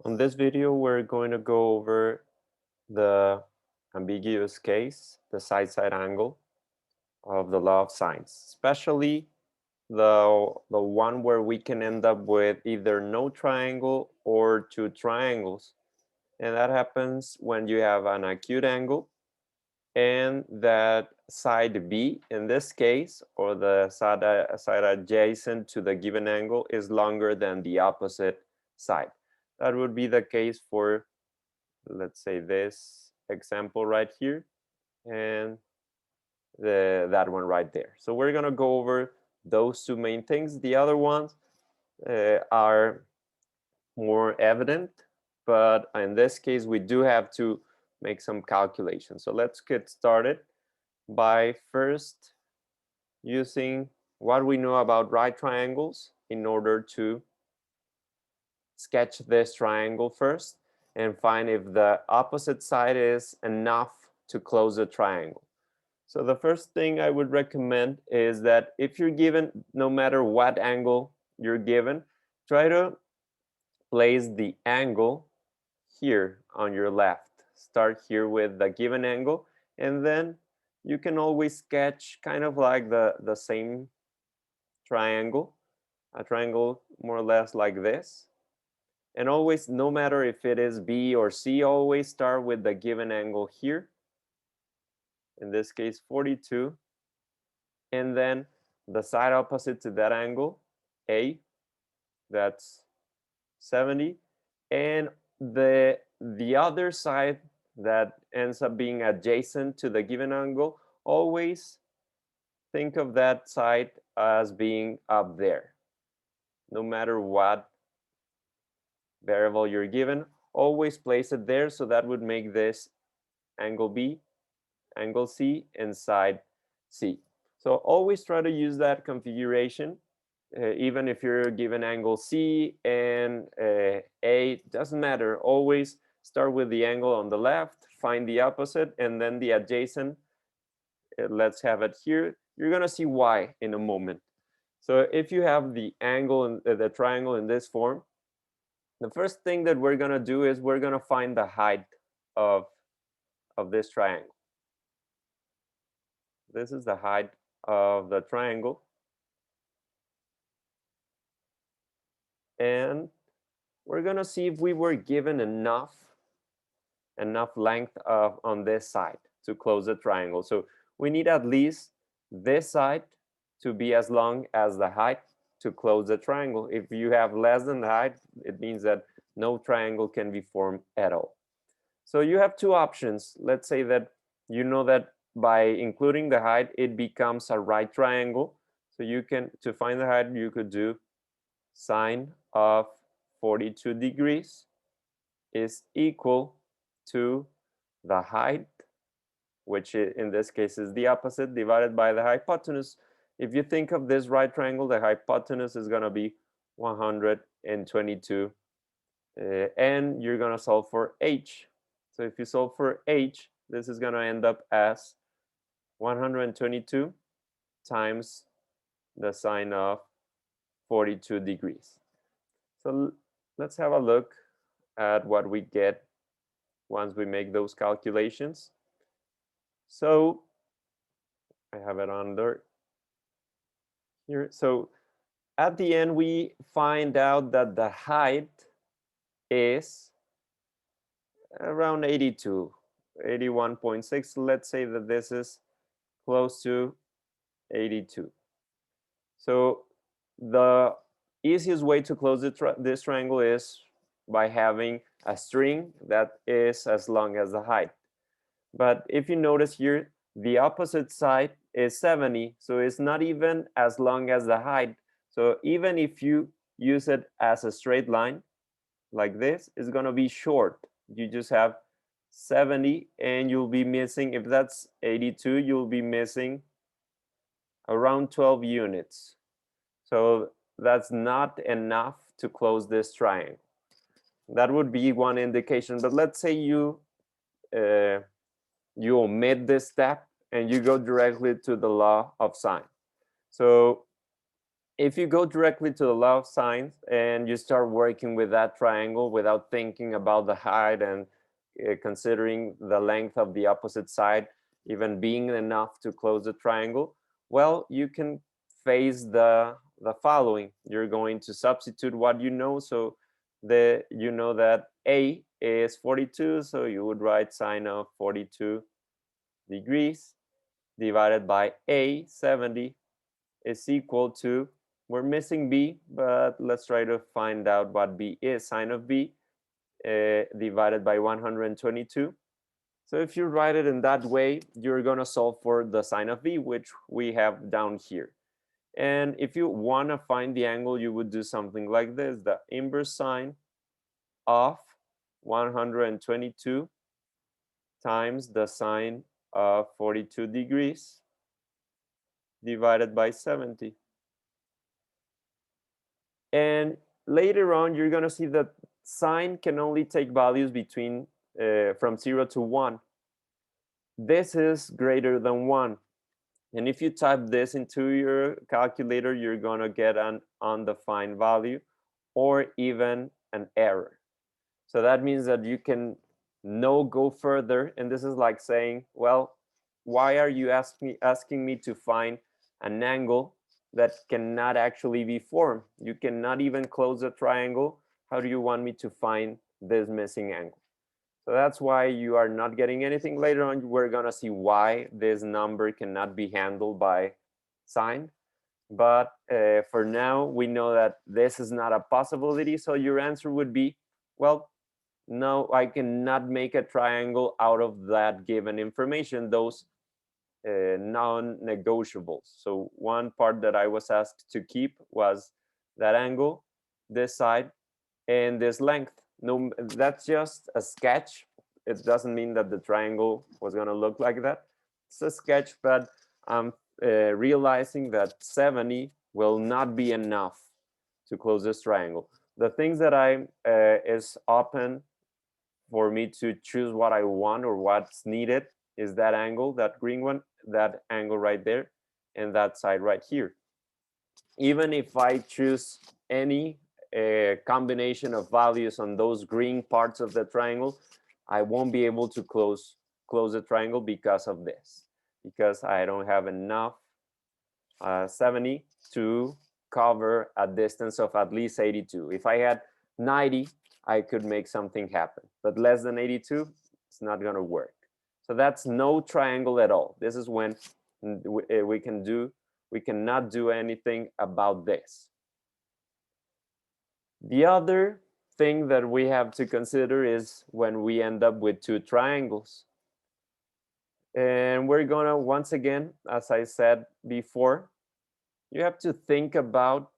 On this video, we're going to go over the ambiguous case, the side-side angle of the law of sines, especially the one where we can end up with either no triangle or two triangles. And that happens when you have an acute angle and that side B, in this case, or the side adjacent to the given angle is longer than the opposite side. That would be the case for, let's say, this example right here and that one right there. So we're going to go over those two main things. The other ones are more evident, but in this case, we do have to make some calculations. So let's get started by first using what we know about right triangles in order to sketch this triangle first and find if the opposite side is enough to close the triangle. So the first thing I would recommend is that if you're given, no matter what angle you're given, try to place the angle here on your left. Start here with the given angle, and then you can always sketch kind of like the same triangle, a triangle more or less like this. And always, no matter if it is B or C, always start with the given angle here. In this case, 42. And then the side opposite to that angle, A, that's 70. And the other side that ends up being adjacent to the given angle, always think of that side as being up there. No matter what variable you're given, always place it there, so that would make this angle B, angle C, and side C. So always try to use that configuration, even if you're given angle C and A, doesn't matter. Always start with the angle on the left, find the opposite, and then the adjacent. Let's have it here. You're gonna see why in a moment. So if you have the angle and the triangle in this form, the first thing that we're gonna do is we're gonna find the height of this triangle. This is the height of the triangle. And we're gonna see if we were given enough length on this side to close the triangle. So we need at least this side to be as long as the height to close the triangle. If you have less than the height, it means that no triangle can be formed at all. So you have two options. Let's say that you know that by including the height, it becomes a right triangle. So you can, to find the height, you could do sine of 42 degrees is equal to the height, which in this case is the opposite, divided by the hypotenuse. If you think of this right triangle, the hypotenuse is going to be 122, and you're going to solve for h. So if you solve for h, this is going to end up as 122 times the sine of 42 degrees. So let's have a look at what we get once we make those calculations. So I have it under here. So at the end, we find out that the height is around 82, 81.6. Let's say that this is close to 82. So the easiest way to close this triangle is by having a string that is as long as the height. But if you notice here, the opposite side is 70, so it's not even as long as the height. So even if you use it as a straight line like this, it's going to be short. You just have 70 and you'll be missing, if that's 82, you'll be missing around 12 units. So that's not enough to close this triangle. That would be one indication. But let's say you omit this step and you go directly to the law of sine. So if you go directly to the law of sines and you start working with that triangle without thinking about the height and considering the length of the opposite side even being enough to close the triangle, well, you can face the following. You're going to substitute what you know. So you know that A is 42, so you would write sine of 42 degrees divided by A, 70, is equal to, we're missing B, but let's try to find out what B is. Sine of B divided by 122. So if you write it in that way, you're going to solve for the sine of B, which we have down here. And if you want to find the angle, you would do something like this: the inverse sine of 122 times the sine of 42 degrees divided by 70. And later on, you're going to see that sine can only take values between from 0 to 1. This is greater than 1. And if you type this into your calculator, you're going to get an undefined value or even an error. So that means that you can no go further. And this is like saying, well, why are you asking me to find an angle that cannot actually be formed? You cannot even close a triangle. How do you want me to find this missing angle? So that's why you are not getting anything. Later on, we're going to see why this number cannot be handled by sine. But for now, we know that this is not a possibility. So your answer would be, well, no, I cannot make a triangle out of that given information, those non-negotiables. So one part that I was asked to keep was that angle, this side, and this length. No, that's just a sketch. It doesn't mean that the triangle was going to look like that. It's a sketch, but I'm realizing that 70 will not be enough to close this triangle. The things that I is open for me to choose what I want or what's needed is that angle, that green one, that angle right there, and that side right here. Even if I choose any combination of values on those green parts of the triangle, I won't be able to close the triangle because of this, because I don't have enough 70 to cover a distance of at least 82. If I had 90, I could make something happen, but less than 82, it's not going to work. So that's no triangle at all. This is when we cannot do anything about this. The other thing that we have to consider is when we end up with two triangles. And we're gonna, once again, as I said before, you have to think about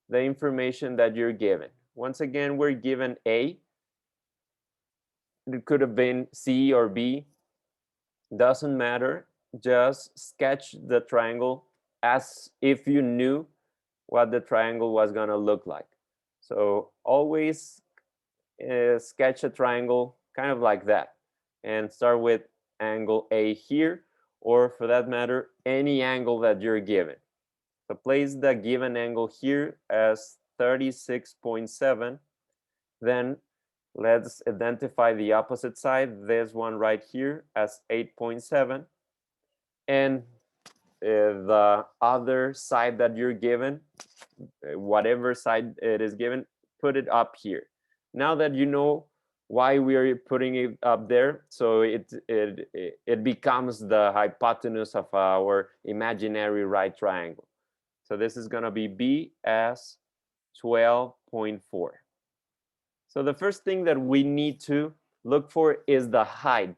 the information that you're given. Once again, we're given A. It could have been C or B. Doesn't matter. Just sketch the triangle as if you knew what the triangle was going to look like. So always sketch a triangle kind of like that and start with angle A here, or for that matter, any angle that you're given. So place the given angle here as 36.7. Then let's identify the opposite side, this one right here, as 8.7. And the other side that you're given, whatever side it is given, put it up here. Now that you know why we are putting it up there, so it becomes the hypotenuse of our imaginary right triangle. So this is going to be B as 12.4. So the first thing that we need to look for is the height.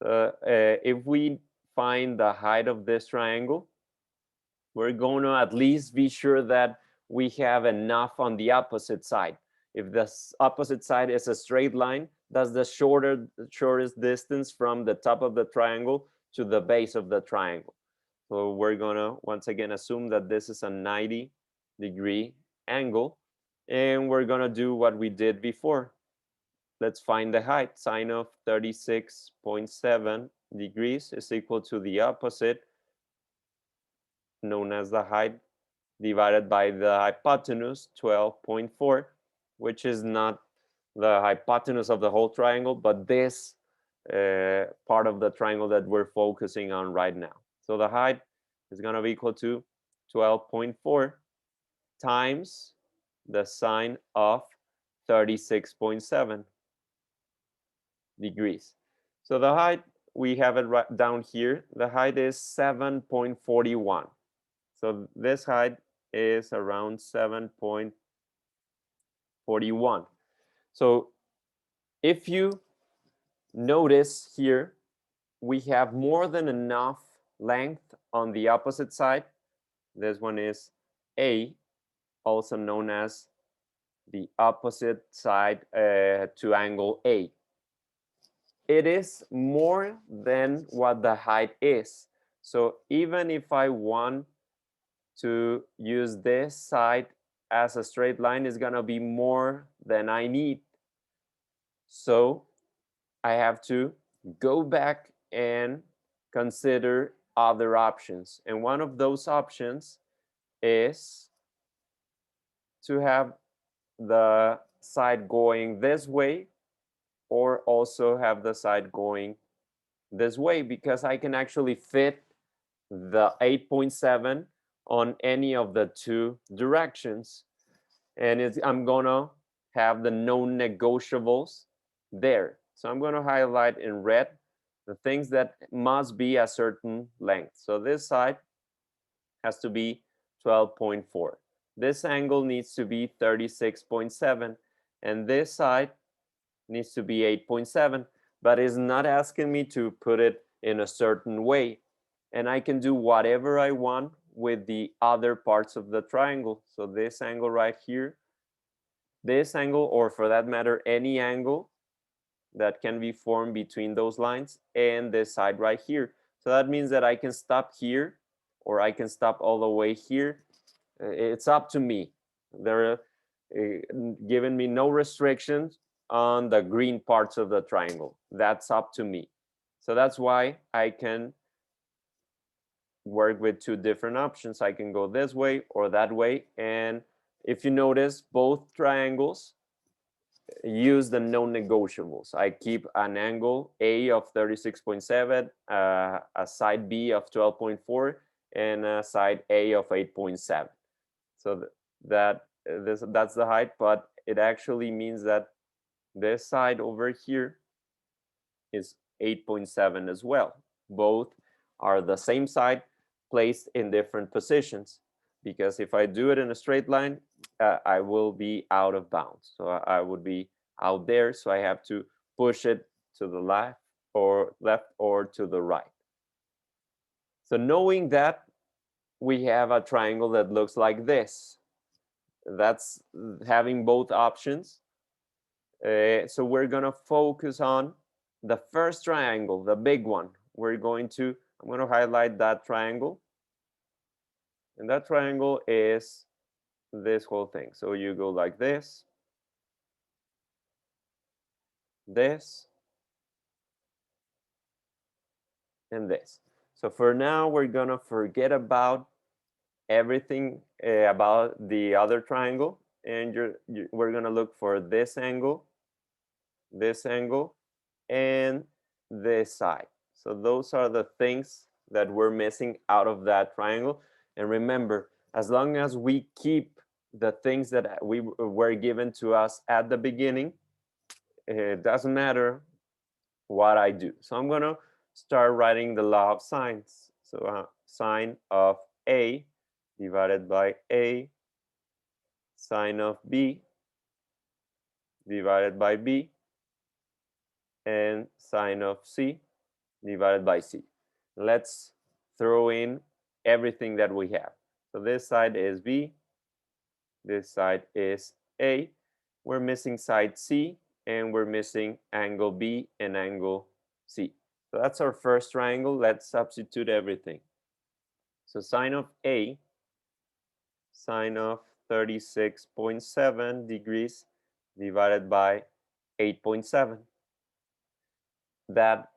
If we find the height of this triangle, we're going to at least be sure that we have enough on the opposite side. If the opposite side is a straight line, that's the shortest distance from the top of the triangle to the base of the triangle. So we're going to, once again, assume that this is a 90-degree angle, and we're going to do what we did before. Let's find the height. Sine of 36.7 degrees is equal to the opposite, known as the height, divided by the hypotenuse, 12.4, which is not the hypotenuse of the whole triangle, but this part of the triangle that we're focusing on right now. So the height is going to be equal to 12.4 times the sine of 36.7 degrees. So the height, we have it right down here. The height is 7.41. So this height is around 7.41. So if you notice here, we have more than enough length on the opposite side. This one is A, also known as the opposite side to angle A. It is more than what the height is. So even if I want to use this side as a straight line, it's gonna be more than I need. So I have to go back and consider other options. And one of those options is to have the side going this way, or also have the side going this way, because I can actually fit the 8.7 on any of the two directions. And I'm gonna have the non-negotiables there. So I'm gonna highlight in red the things that must be a certain length. So this side has to be 12.4. This angle needs to be 36.7, and this side needs to be 8.7, but it's not asking me to put it in a certain way. And I can do whatever I want with the other parts of the triangle. So this angle right here, this angle, or for that matter, any angle that can be formed between those lines, and this side right here. So that means that I can stop here, or I can stop all the way here. It's up to me. They're giving me no restrictions on the green parts of the triangle. That's up to me. So that's why I can work with two different options. I can go this way or that way. And if you notice, both triangles use the non-negotiables. I keep an angle A of 36.7, a side B of 12.4, and a side A of 8.7. So that's the height, but it actually means that this side over here is 8.7 as well. Both are the same side placed in different positions, because if I do it in a straight line, I will be out of bounds. So I would be out there, so I have to push it to the left or to the right. So knowing that, we have a triangle that looks like this. That's having both options. So we're gonna focus on the first triangle, the big one. I'm gonna highlight that triangle. And that triangle is this whole thing. So you go like this, and this. So for now, we're gonna forget about everything about the other triangle, and we're gonna look for this angle, and this side. So those are the things that we're missing out of that triangle. And remember, as long as we keep the things that we were given to us at the beginning, it doesn't matter what I do. So I'm gonna start writing the law of sines. So sine of A divided by A, sine of B divided by B, and sine of C divided by C. Let's throw in everything that we have. So this side is B, this side is A. We're missing side C, and we're missing angle B and angle C. So that's our first triangle. Let's substitute everything. So sine of A, sine of 36.7 degrees divided by 8.7. That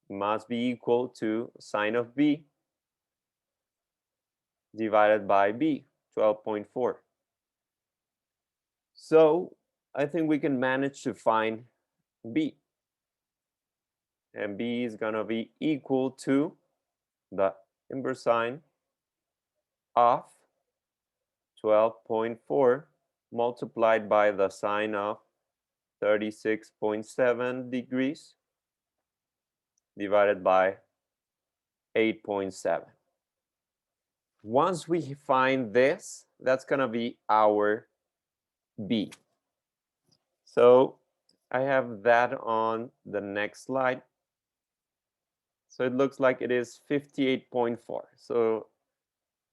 must be equal to sine of B, divided by B, 12.4. So I think we can manage to find B. And B is going to be equal to the inverse sine of 12.4 multiplied by the sine of 36.7 degrees divided by 8.7. Once we find this, that's going to be our B. So I have that on the next slide. So it looks like it is 58.4. So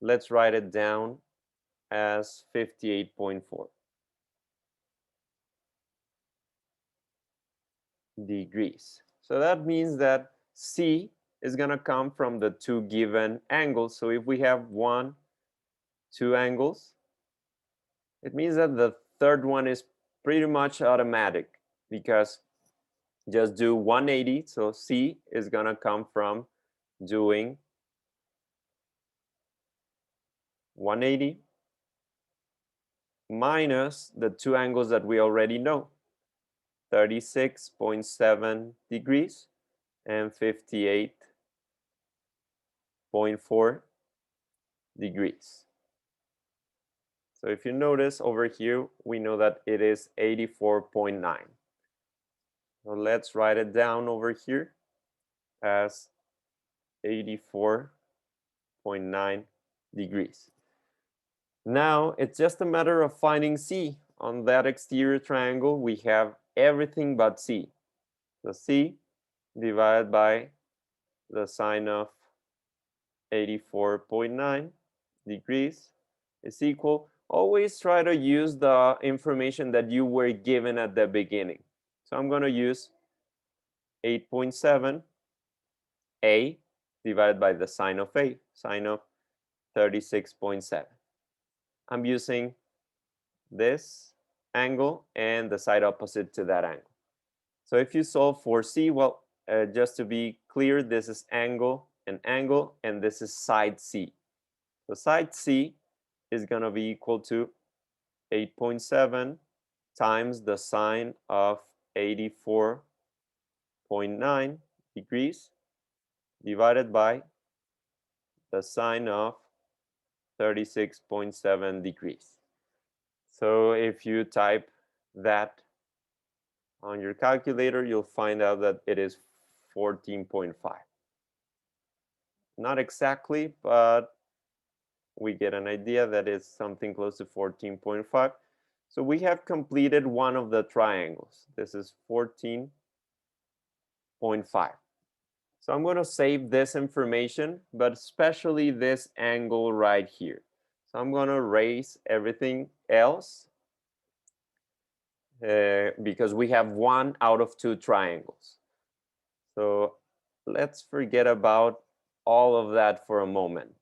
let's write it down as 58.4 degrees. So that means that C is going to come from the two given angles. So if we have 1, 2 angles, it means that the third one is pretty much automatic because just do 180. So C is going to come from doing 180 minus the two angles that we already know, 36.7 degrees and 58.4 degrees. So if you notice over here, we know that it is 84.9. So let's write it down over here as 84.9 degrees. Now it's just a matter of finding C. On that exterior triangle, we have everything but C. So C divided by the sine of 84.9 degrees is equal. Always try to use the information that you were given at the beginning. So I'm going to use 8.7 A divided by the sine of A, sine of 36.7. I'm using this angle and the side opposite to that angle. So if you solve for C, well, just to be clear, this is angle, and this is side C. So side C is going to be equal to 8.7 times the sine of 84.9 degrees divided by the sine of 36.7 degrees. So if you type that on your calculator, you'll find out that it is 14.5. Not exactly, but we get an idea that it's something close to 14.5. So we have completed one of the triangles. This is 14.5. So I'm going to save this information, but especially this angle right here. So I'm going to erase everything else because we have 1 out of 2 triangles. So let's forget about all of that for a moment.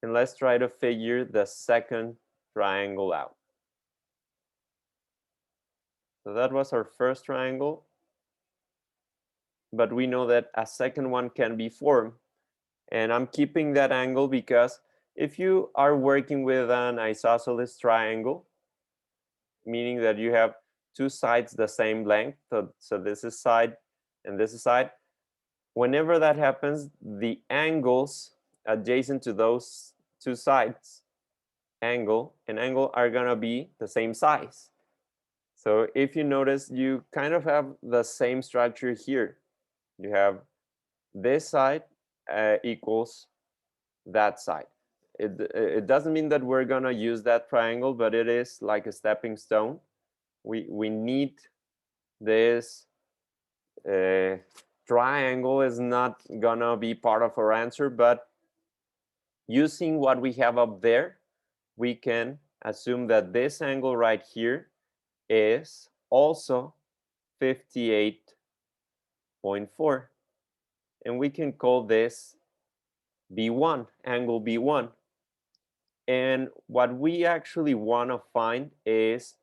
And let's try to figure the second triangle out. So that was our first triangle. But we know that a second one can be formed. And I'm keeping that angle because if you are working with an isosceles triangle, meaning that you have two sides the same length, so this is side and this is side, whenever that happens, the angles adjacent to those two sides, angle and angle, are going to be the same size. So if you notice, you kind of have the same structure here. You have this side equals that side. It doesn't mean that we're going to use that triangle, but it is like a stepping stone. We need this triangle is not going to be part of our answer, but using what we have up there, we can assume that this angle right here is also 58.4. And we can call this B1, angle B1. And what we actually want to find is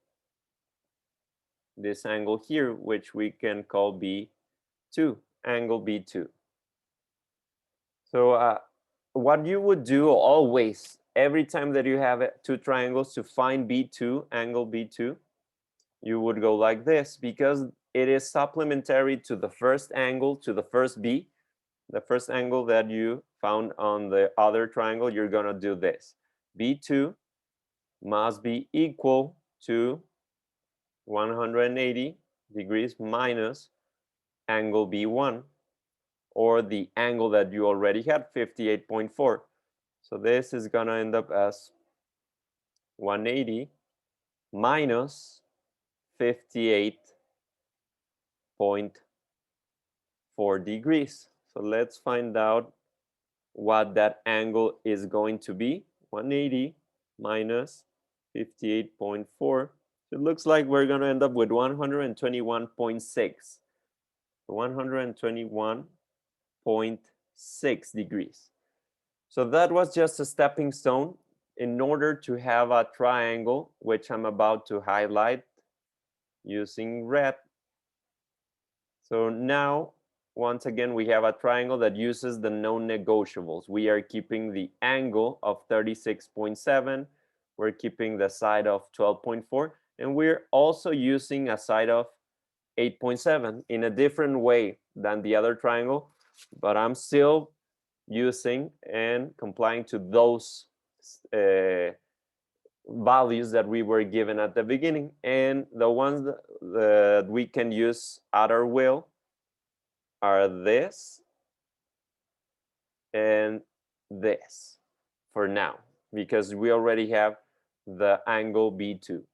this angle here, which we can call B2, angle B2. So what you would do always, every time that you have two triangles, to find B2, angle B2, you would go like this, because it is supplementary to the first angle, to the first B, the first angle that you found on the other triangle. You're gonna do this. B2 must be equal to 180 degrees minus angle B1, or the angle that you already had, 58.4. So this is gonna end up as 180 minus 58.4 degrees. So let's find out what that angle is going to be. 180 minus 58.4. It looks like we're going to end up with 121.6. 121.6 degrees. So that was just a stepping stone in order to have a triangle, which I'm about to highlight using red. So now, once again, we have a triangle that uses the non-negotiables. We are keeping the angle of 36.7. We're keeping the side of 12.4. And we're also using a side of 8.7 in a different way than the other triangle. But I'm still using and complying to those values that we were given at the beginning. And the ones that we can use at our will are this and this for now, because we already have the angle B2.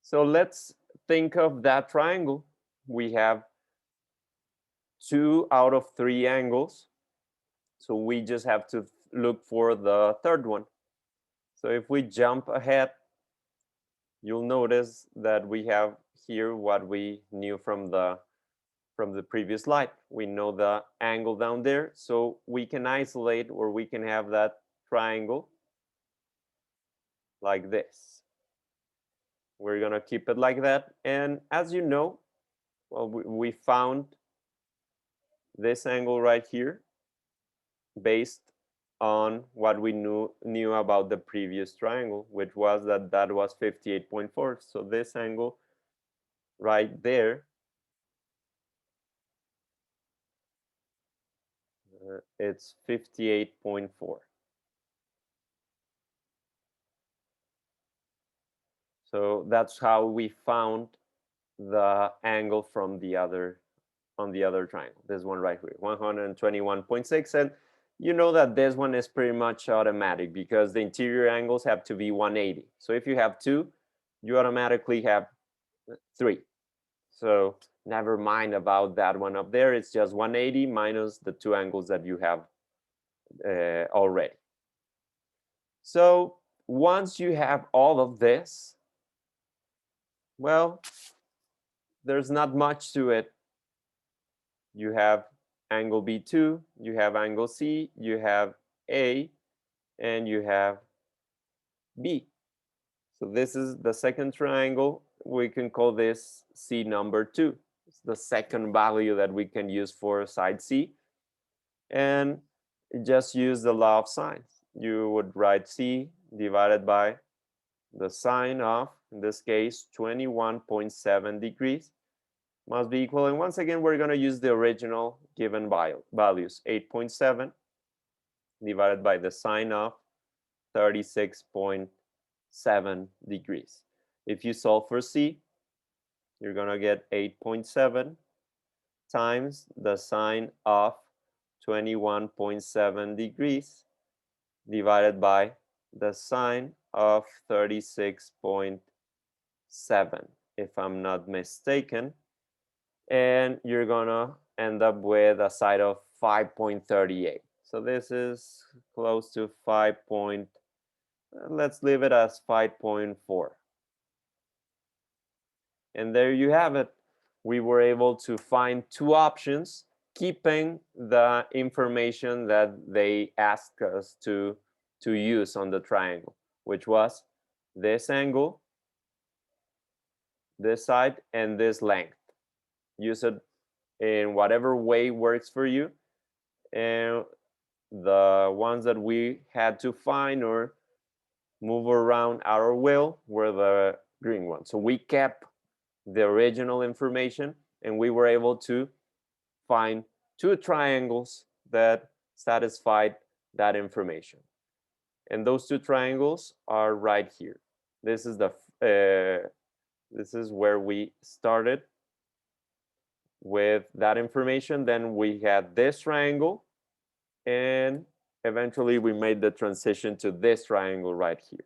So let's think of that triangle. We have 2 out of 3 angles. So we just have to look for the third one. So if we jump ahead, you'll notice that we have here what we knew from the previous slide. We know the angle down there, so we can isolate, or we can have that triangle like this. We're gonna keep it like that. And as you know, well, we found this angle right here based on what we knew about the previous triangle, which was that was 58.4. So this angle right there, it's 58.4. So that's how we found the angle from the other, on the other triangle, this one right here, 121.6. And you know that this one is pretty much automatic, because the interior angles have to be 180. So if you have 2, you automatically have 3. So never mind about that one up there. It's just 180 minus the 2 angles that you have already. So once you have all of this, well, there's not much to it. You have angle B2, you have angle C, you have A, and you have B. So this is the second triangle. We can call this C number 2. It's the second value that we can use for side C. And just use the law of sines. You would write C divided by the sine of, in this case, 21.7 degrees must be equal. And once again, we're going to use the original given values, 8.7 divided by the sine of 36.7 degrees. If you solve for C, you're going to get 8.7 times the sine of 21.7 degrees divided by the sine of 36.7, if I'm not mistaken. And you're gonna end up with a side of 5.38. So this is close to 5. Let's leave it as 5.4. And there you have it. We were able to find 2 options, keeping the information that they asked us to use on the triangle, which was this angle, this side, and this length. Use it in whatever way works for you. And the ones that we had to find or move around our will were the green ones. So we kept the original information and we were able to find two triangles that satisfied that information. And those two triangles are right here. This is this is where we started with that information. Then we had this triangle, and eventually we made the transition to this triangle right here.